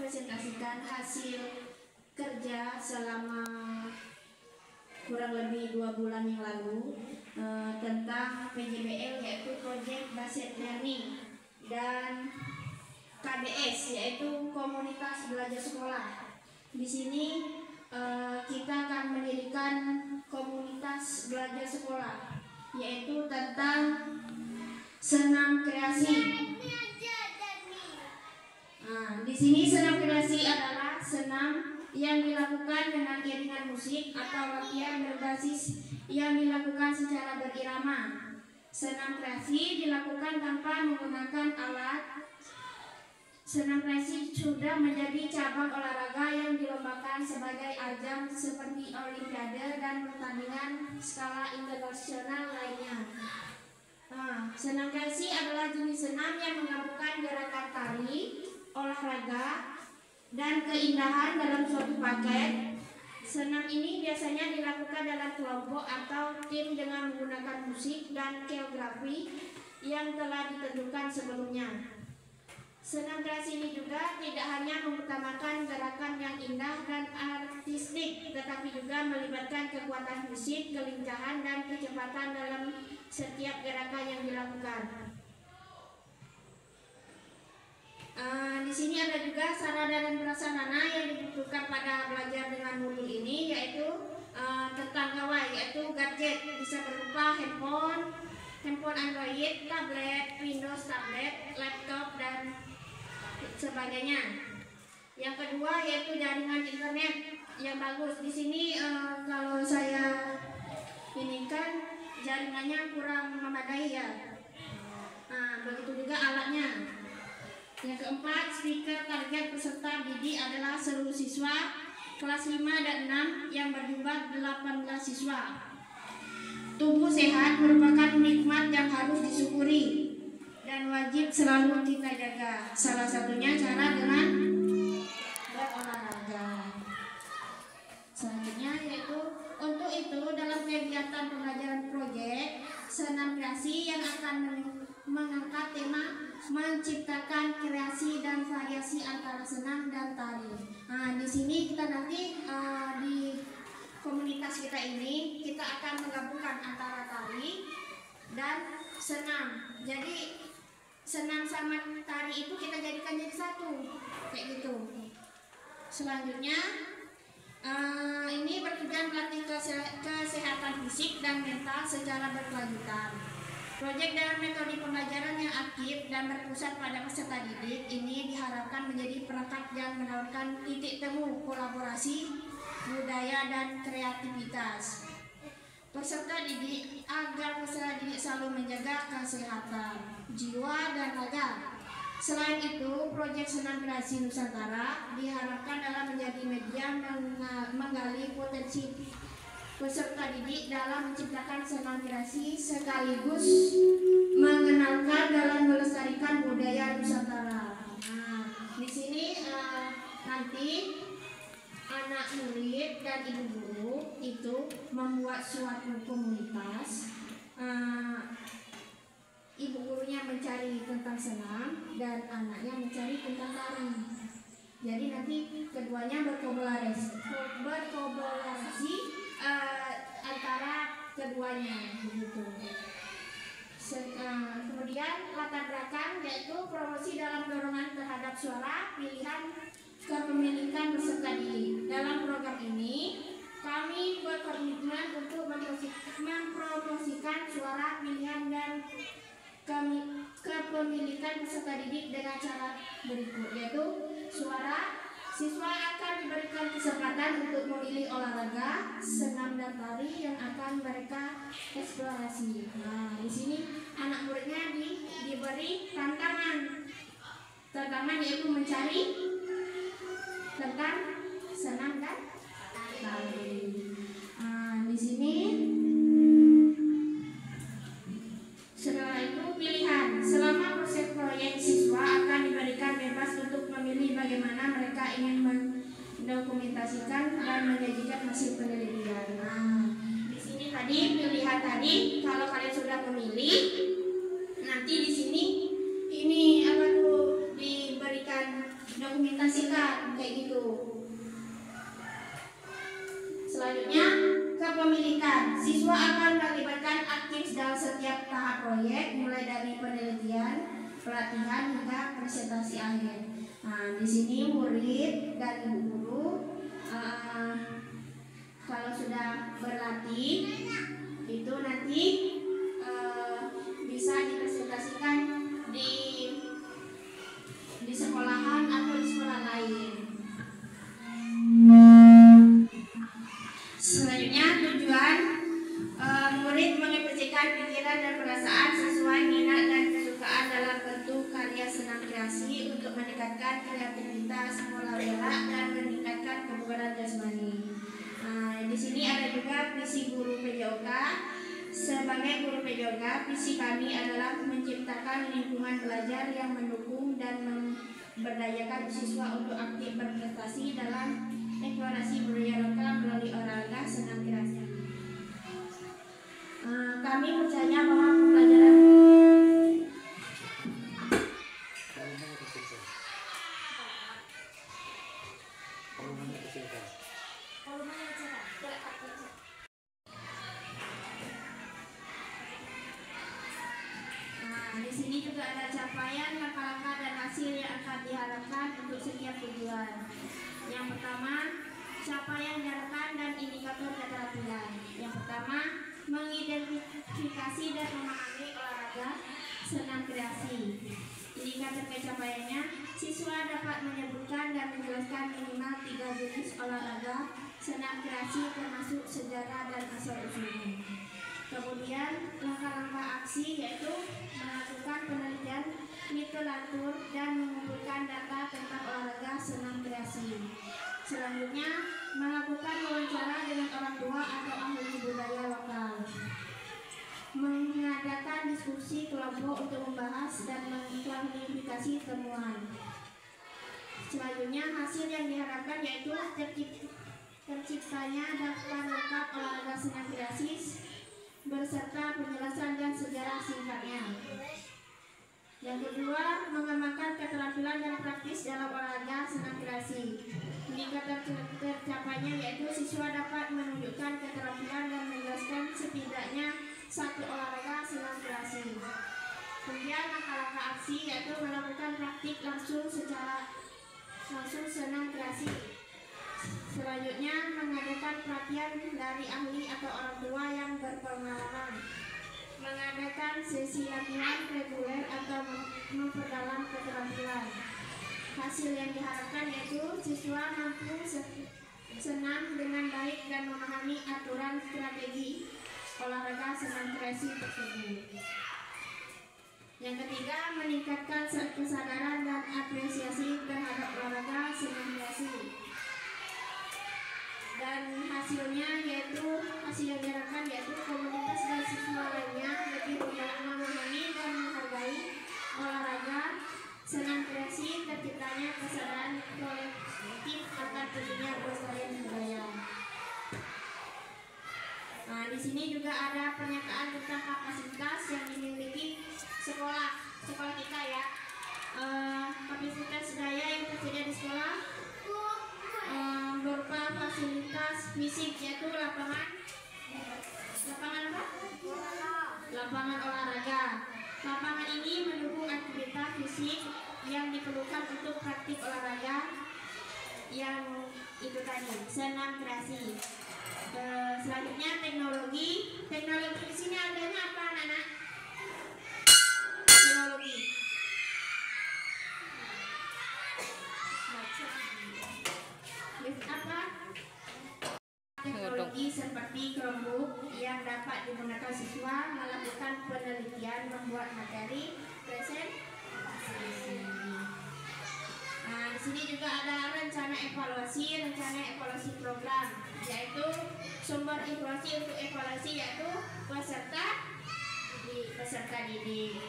mempresentasikan hasil kerja selama kurang lebih 2 bulan yang lalu tentang PJBL, yaitu Project Based Learning, dan KBS, yaitu Komunitas Belajar Sekolah. Di sini kita akan mendirikan komunitas belajar sekolah, yaitu tentang senam kreasi. Di sini senam kreasi adalah senam yang dilakukan dengan iringan musik atau latihan berbasis yang dilakukan secara berirama. Senam kreasi dilakukan tanpa menggunakan alat. Senam kreasi sudah menjadi cabang olahraga yang dilombakan sebagai ajang seperti olimpiade dan pertandingan skala internasional lainnya. Senam kreasi adalah jenis senam yang menggabungkan gerakan tari, olahraga, dan keindahan dalam suatu paket. Senam ini biasanya dilakukan dalam kelompok atau tim dengan menggunakan musik dan koreografi yang telah ditentukan sebelumnya. Senam kreasi ini juga tidak hanya mengutamakan gerakan yang indah dan artistik, tetapi juga melibatkan kekuatan fisik, kelincahan, dan kecepatan dalam setiap gerakan yang dilakukan. Di sini ada juga sarana dan prasarana yang dibutuhkan pada belajar dengan modul ini, yaitu tentang gawai, yaitu gadget, bisa berupa handphone Android, tablet, Windows tablet, laptop, dan sebagainya. Yang kedua yaitu jaringan internet yang bagus. Di sini kalau saya inikan jaringannya kurang memadai ya. Begitu juga alatnya. Yang keempat, speaker target peserta didik adalah seluruh siswa kelas 5 dan 6 yang berjumlah 18 siswa. Tubuh sehat merupakan nikmat yang harus disyukuri dan wajib selalu kita jaga. Salah satunya cara dengan berolahraga. Selanjutnya yaitu untuk itu dalam kegiatan pembelajaran proyek senam kreasi yang akan mengangkat tema menciptakan kreasi dan variasi antara senam dan tari. Di sini kita nanti di komunitas kita ini kita akan menggabungkan antara tari dan senam. Jadi senam sama tari itu kita jadikan jadi satu, kayak gitu. Selanjutnya ini bertujuan melatih kesehatan fisik dan mental secara berkelanjutan. Proyek dan metode pembelajaran yang aktif dan berpusat pada peserta didik ini diharapkan menjadi perangkat yang menawarkan titik temu kolaborasi, budaya, dan kreativitas peserta didik agar peserta didik selalu menjaga kesehatan jiwa dan raga. Selain itu, proyek senam kreasi Nusantara diharapkan dalam menjadi media menggali potensi peserta didik dalam menciptakan senam kreasi sekaligus mengenalkan dalam melestarikan budaya Nusantara. Di sini nanti anak murid dan ibu guru itu membuat suatu komunitas. Ibu gurunya mencari tentang senam dan anaknya mencari tentang tari. Jadi nanti keduanya berkolaborasi antara keduanya begitu. Kemudian latar belakang yaitu promosi dalam dorongan terhadap suara pilihan kepemilikan peserta didik. Dalam program ini kami berkomitmen untuk mempromosikan suara pilihan dan kepemilikan peserta didik dengan cara berikut, yaitu siswa akan diberikan kesempatan untuk memilih olahraga, senam, dan tari yang akan mereka eksplorasi. Di sini anak muridnya diberi tantangan yaitu mencari tentang senam dan tari. Di sini setelah itu pilihan. Selama proses proyek siswa akan diberikan bebas untuk memilih bagaimana mereka ingin mendokumentasikan dan menyajikan hasil penelitian. Di sini tadi pilihan tadi kalau kalian sudah memilih, nanti di sini ini diberikan dokumentasikan mulai dari penelitian, pelatihan hingga presentasi akhir. Nah, di sini murid dan guru kalau sudah berlatih itu nanti bisa dipresentasikan di sekolahan atau di sekolah lain. Selanjutnya tujuan murid mengekspresikan pikiran dan perasaan sesuai minat dan kesukaan dalam bentuk karya senam kreasi untuk meningkatkan kreativitas, moral gerak dan meningkatkan kebugaran jasmani. Di sini ada juga visi guru PJOK. Sebagai guru PJOK, visi kami adalah menciptakan lingkungan belajar yang mendukung dan memberdayakan siswa untuk aktif berprestasi dalam eksplorasi budaya lokal melalui olahraga senam kreasi. Kami percaya bahwa pembelajaran di sini juga ada capaian, langkah-langkah dan hasil yang akan diharapkan untuk setiap tujuan. Yang pertama, capaian diharapkan dan indikator keterampilan. Yang pertama, mengidentifikasi dan memahami olahraga senam kreasi. Indikator pencapaiannya, siswa dapat menyebutkan dan menjelaskan minimal 3 jenis olahraga senam kreasi termasuk sejarah dan asal-usulnya. Kemudian langkah-langkah aksi yaitu melakukan penelitian literatur dan mengumpulkan data tentang olahraga senam kreasi. Selanjutnya melakukan wawancara dengan orang tua atau ahli budaya lokal. Mengadakan diskusi kelompok untuk membahas dan mengklarifikasi temuan. Selanjutnya hasil yang diharapkan yaitu terciptanya daftar lengkap olahraga senam kreasi berserta penjelasan dan sejarah singkatnya. Yang kedua, mengembangkan keterampilan dan praktis dalam olahraga senam kreasi. Indikator tercapainya yaitu siswa dapat menunjukkan keterampilan dan menjelaskan setidaknya 1 olahraga senam kreasi. Kemudian langkah-langkah aksi yaitu melakukan praktik langsung senam kreasi. Selanjutnya mengadakan pelatihan dari ahli atau orang tua yang berpengalaman. Mengadakan sesi latihan reguler atau memperdalam keterampilan. Hasil yang diharapkan yaitu siswa mampu senam dengan baik dan memahami aturan strategi olahraga senam kreasi tersebut. Yang ketiga, meningkatkan kesadaran dan apresiasi terhadap olahraga senam kreasi. Dan hasil yang diharapkan yaitu komunitas dan siswa lainnya lebih memahami dan menghargai olahraga senam kreasi, terciptanya kesadaran kolektif akan pentingnya pelestarian budaya. Di sini juga ada pernyataan tentang kapasitas yang dimiliki sekolah kita ya. Kapasitas daya yang tersedia di sekolah berupa fasilitas fisik yaitu lapangan olahraga. Lapangan ini mendukung aktivitas fisik yang diperlukan untuk praktik olahraga yang itu tadi senam kreasi. Selanjutnya teknologi di sini adanya apa anak-anak? Teknologi. Teknologi seperti Chromebook yang dapat digunakan siswa melakukan penelitian, membuat materi presentasi. Di sini juga ada rencana evaluasi program, yaitu sumber informasi untuk evaluasi yaitu peserta didik.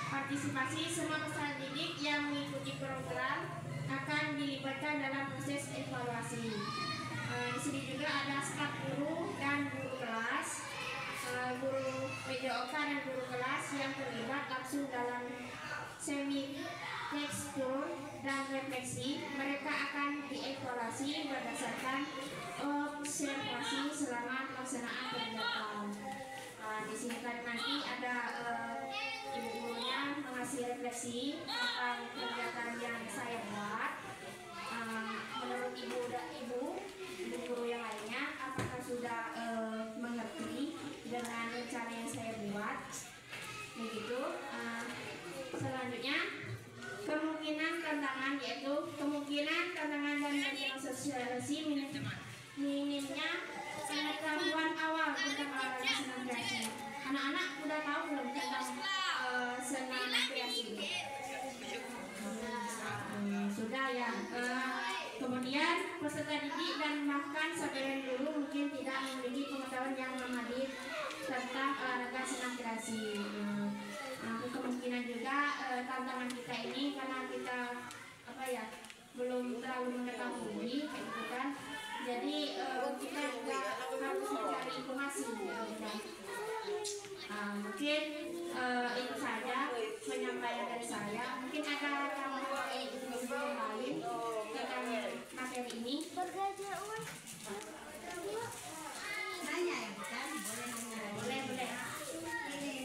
Partisipasi semua peserta didik yang mengikuti program akan dilibatkan dalam proses evaluasi. Di sini juga ada staf guru dan guru kelas, guru PJOK dan guru kelas yang terlibat langsung dalam semi tekstur dan refleksi. Mereka akan dievaluasi berdasarkan observasi selama pelaksanaan kegiatan. Di sini kan nanti ada ibu refleksi tentang kegiatan yang saya buat. Menurut ibu guru yang lainnya, apakah sudah mengerti dengan rencana yang saya buat? Begitu. Selanjutnya, kemungkinan tantangan yaitu kemungkinan tantangan dan bagian sosialisasi minimnya pengetahuan awal tentang olahraga senam kreasi. Anak-anak udah tahu belum tentang senam kreasi? Sudah ya. Kemudian peserta didik dan bahkan sampai dulu mungkin tidak memiliki pengetahuan yang memadai tentang olahraga senam kreasi. Kemungkinan juga tantangan kita ini karena kita belum terlalu mengetahui kayak gitu kan. Jadi kita juga harus mencari informasi. Mungkin itu saja penyampaian dari saya. Mungkin ada yang lain tentang materi ini. Nanya ya, kan? Boleh nanya. Boleh.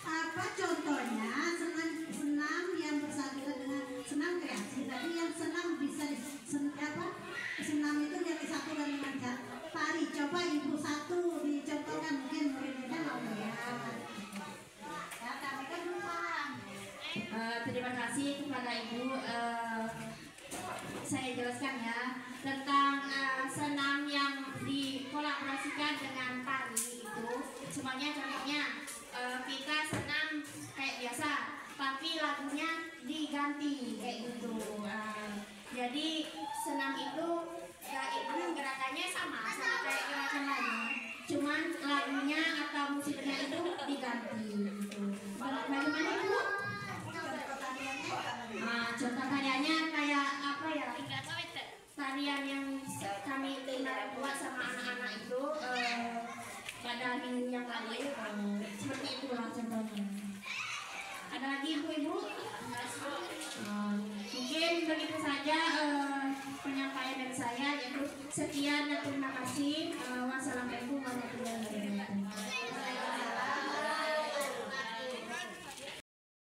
Apa contohnya senam yang bersangkutan dengan senam kreasi? Tadi yang senam bisa senam itu yang disatukan dengan tari. Coba ibu satu dicontohkan, mungkin murid-muridnya mau ya. Ya, kami kan belum paham. Terima kasih kepada ibu. Saya jelaskan ya tentang senam yang dikolaborasikan dengan tari itu. Semuanya contohnya kita senam kayak biasa, tapi lagunya diganti kayak gitu. Jadi senam itu gerakannya sama kayak gerakan lain, cuman lagunya atau musiknya itu diganti gitu. Bagaimana itu? Contoh karyanya kayak apa ya? Tarian yang kami kemarin buat sama anak-anak itu pada minggu yang lalu, seperti itulah contohnya. Ada lagi ibu-ibu? Mungkin begitu saja penyampaian dari saya. Sekian dan terima kasih. Wassalamualaikum warahmatullahi wabarakatuh.